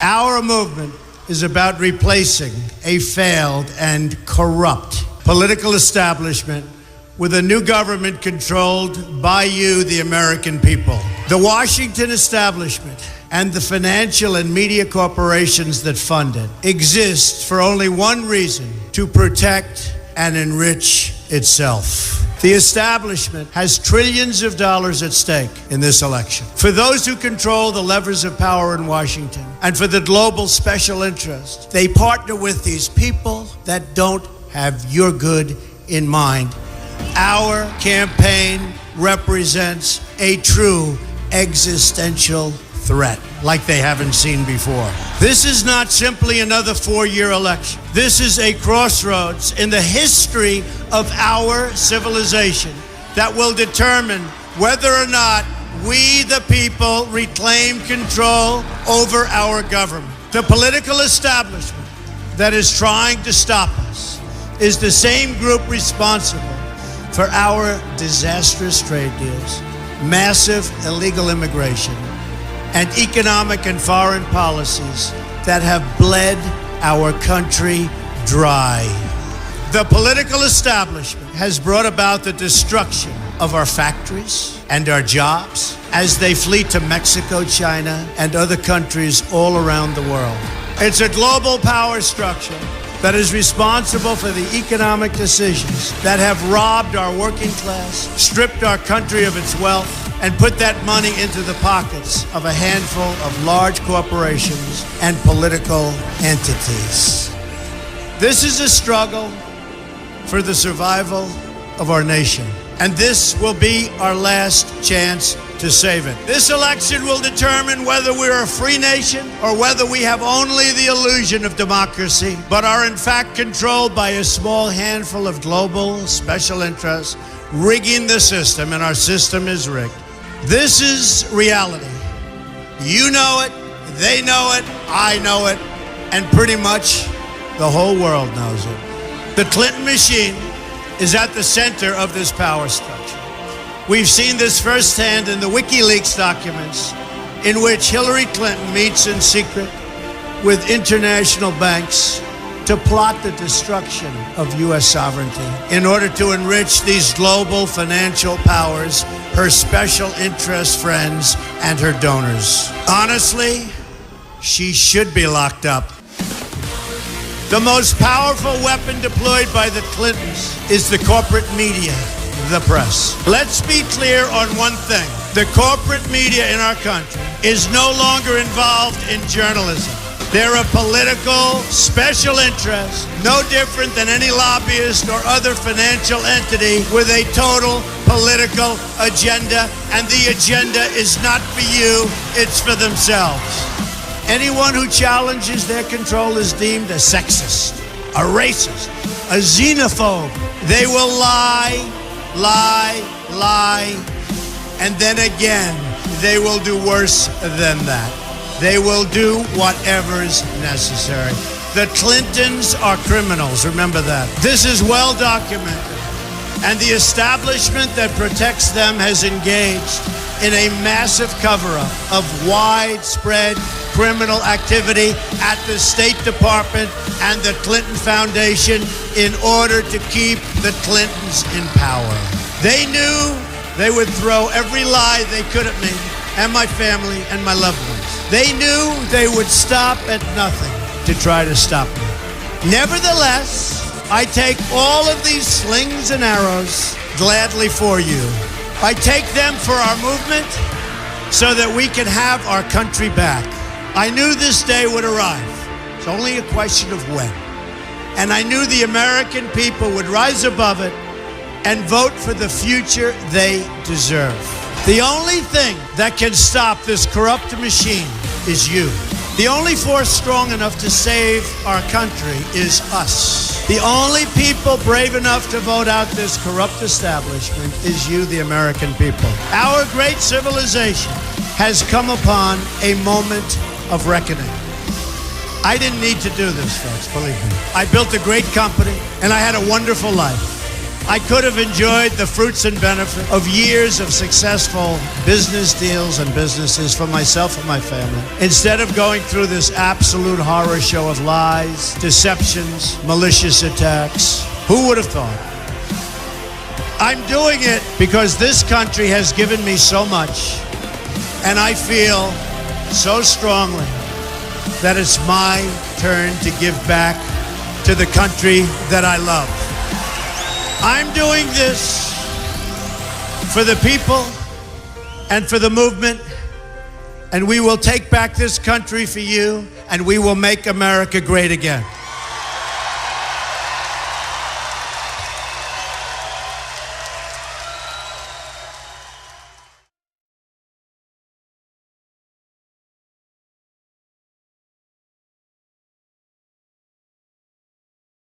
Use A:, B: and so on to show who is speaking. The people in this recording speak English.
A: Our movement is about replacing a failed and corrupt political establishment with a new government controlled by you, the American people. The Washington establishment and the financial and media corporations that fund it exist for only one reason: to protect and enrich itself. The establishment has trillions of dollars at stake in this election. For those who control the levers of power in Washington and for the global special interest, they partner with these people that don't have your good in mind. Our campaign represents a true existential threat like they haven't seen before. This is not simply another four-year election. This is a crossroads in the history of our civilization that will determine whether or not we, the people, reclaim control over our government. The political establishment that is trying to stop us is the same group responsible for our disastrous trade deals, massive illegal immigration, and economic and foreign policies that have bled our country dry. The political establishment has brought about the destruction of our factories and our jobs as they flee to Mexico, China, and other countries all around the world. It's a global power structure that is responsible for the economic decisions that have robbed our working class, stripped our country of its wealth, and put that money into the pockets of a handful of large corporations and political entities. This is a struggle for the survival of our nation, and this will be our last chance to save it. This election will determine whether we're a free nation or whether we have only the illusion of democracy, but are in fact controlled by a small handful of global special interests rigging the system, and our system is rigged. This is reality. You know it, they know it, I know it, and pretty much the whole world knows it. The Clinton machine is at the center of this power structure. We've seen this firsthand in the WikiLeaks documents, in which Hillary Clinton meets in secret with international banks to plot the destruction of U.S. sovereignty in order to enrich these global financial powers, her special interest friends, and her donors. Honestly, she should be locked up. The most powerful weapon deployed by the Clintons is the corporate media, the press. Let's be clear on one thing. The corporate media in our country is no longer involved in journalism. They're a political special interest, no different than any lobbyist or other financial entity with a total political agenda, and the agenda is not for you, it's for themselves. Anyone who challenges their control is deemed a sexist, a racist, a xenophobe. They will lie, and then again, they will do worse than that. They will do whatever is necessary. The Clintons are criminals, remember that. This is well documented, and the establishment that protects them has engaged in a massive cover-up of widespread criminal activity at the State Department and the Clinton Foundation in order to keep the Clintons in power. They knew they would throw every lie they could at me and my family and my loved ones. They knew they would stop at nothing to try to stop me. Nevertheless, I take all of these slings and arrows gladly for you. I take them for our movement so that we can have our country back. I knew this day would arrive. It's only a question of when. And I knew the American people would rise above it and vote for the future they deserve. The only thing that can stop this corrupt machine is you. The only force strong enough to save our country is us. The only people brave enough to vote out this corrupt establishment is you, the American people. Our great civilization has come upon a moment of reckoning. I didn't need to do this, folks, believe me. I built a great company, and I had a wonderful life. I could have enjoyed the fruits and benefit of years of successful business deals and businesses for myself and my family, instead of going through this absolute horror show of lies, deceptions, malicious attacks. Who would have thought? I'm doing it because this country has given me so much, and I feel so strongly that it's my turn to give back to the country that I love. I'm doing this for the people and for the movement, and we will take back this country for you, and we will make America great again.